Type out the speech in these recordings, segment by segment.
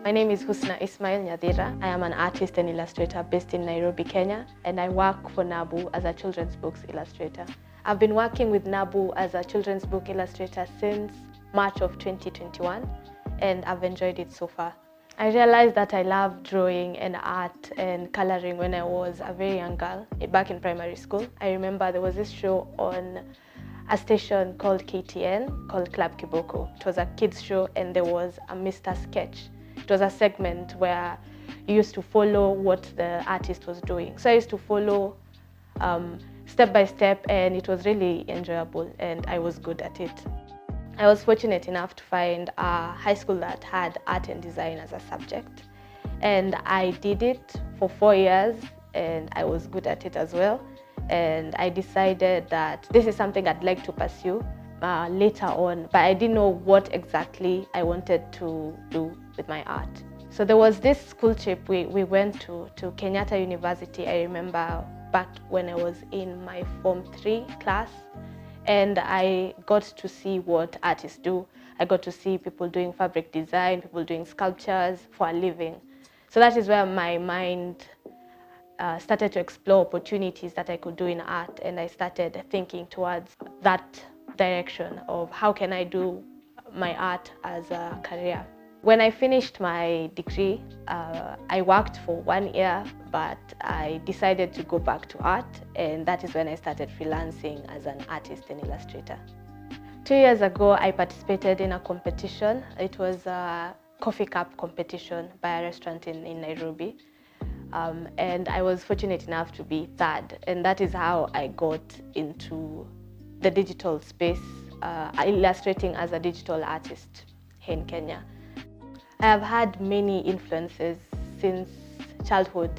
My name is Husna Ismail Nyadira. I am an artist and illustrator based in Nairobi, Kenya, and I work for Nabu as a children's books illustrator. I've been working with Nabu as a children's book illustrator since March of 2021, and I've enjoyed it so far. I realized that I loved drawing and art and coloring when I was a very young girl, back in primary school. I remember there was this show on a station called KTN, called Club Kiboko. It was a kids show and there was a Mr. Sketch. It was a segment where you used to follow what the artist was doing. So I used to follow step by step, and it was really enjoyable and I was good at it. I was fortunate enough to find a high school that had art and design as a subject. And I did it for 4 years and I was good at it as well. And I decided that this is something I'd like to pursue later on, but I didn't know what exactly I wanted to do with my art. So there was this school trip we went to Kenyatta University. I remember back when I was in my Form 3 class, and I got to see what artists do. I got to see people doing fabric design, people doing sculptures for a living. So that is where my mind started to explore opportunities that I could do in art, and I started thinking towards that direction of how can I do my art as a career. When I finished my degree, I worked for 1 year, but I decided to go back to art, and that is when I started freelancing as an artist and illustrator. 2 years ago, I participated in a competition. It was a coffee cup competition by a restaurant in Nairobi. And I was fortunate enough to be third, and that is how I got into the digital space, illustrating as a digital artist here in Kenya. I have had many influences since childhood.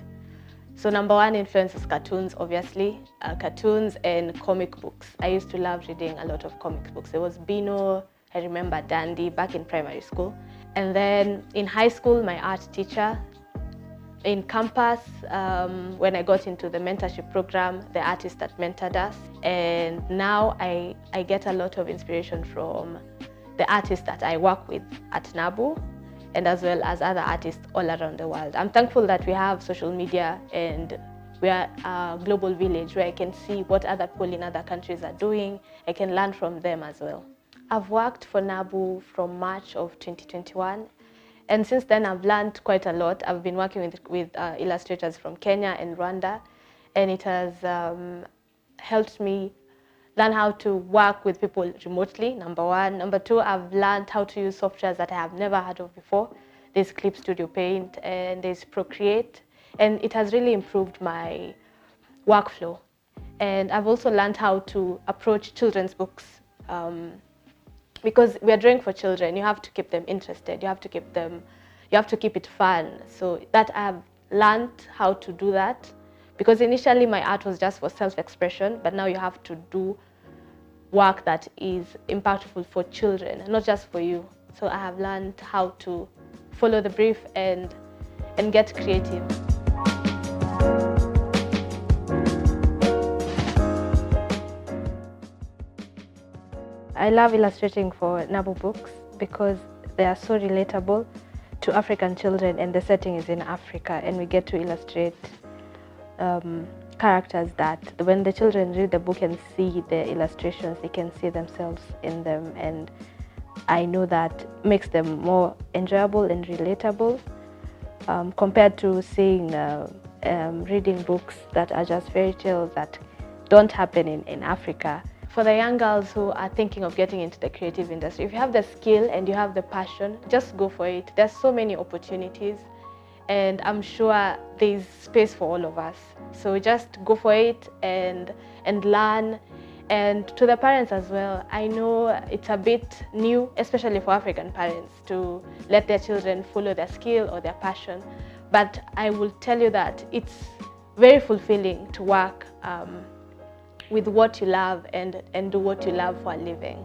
So number one influence is cartoons, obviously, cartoons and comic books. I used to love reading a lot of comic books. There was Bino, I remember Dandy back in primary school. And then in high school, my art teacher. In campus, when I got into the mentorship program, the artist that mentored us. And now I get a lot of inspiration from the artists that I work with at Nabu, and as well as other artists all around the world. I'm thankful that we have social media and we are a global village where I can see what other people in other countries are doing. I can learn from them as well. I've worked for Nabu from March of 2021. And since then, I've learned quite a lot. I've been working with illustrators from Kenya and Rwanda, and it has helped me learn how to work with people remotely, number one. Number two, I've learned how to use softwares that I have never heard of before. There's Clip Studio Paint and there's Procreate, and it has really improved my workflow. And I've also learned how to approach children's books. Because we are drawing for children, you have to keep them interested. You have to keep it fun. So that I've learned how to do that. Because initially my art was just for self-expression, but now you have to do work that is impactful for children, not just for you. So I have learned how to follow the brief and get creative. I love illustrating for Nabu books because they are so relatable to African children, and the setting is in Africa, and we get to illustrate characters that when the children read the book and see the illustrations, they can see themselves in them, and I know that makes them more enjoyable and relatable compared to seeing reading books that are just fairy tales that don't happen in Africa. For the young girls who are thinking of getting into the creative industry, if you have the skill and you have the passion, just go for it. There's so many opportunities, and I'm sure there's space for all of us. So just go for it and learn. And to the parents as well, I know it's a bit new, especially for African parents, to let their children follow their skill or their passion. But I will tell you that it's very fulfilling to work with what you love and do what you love for a living.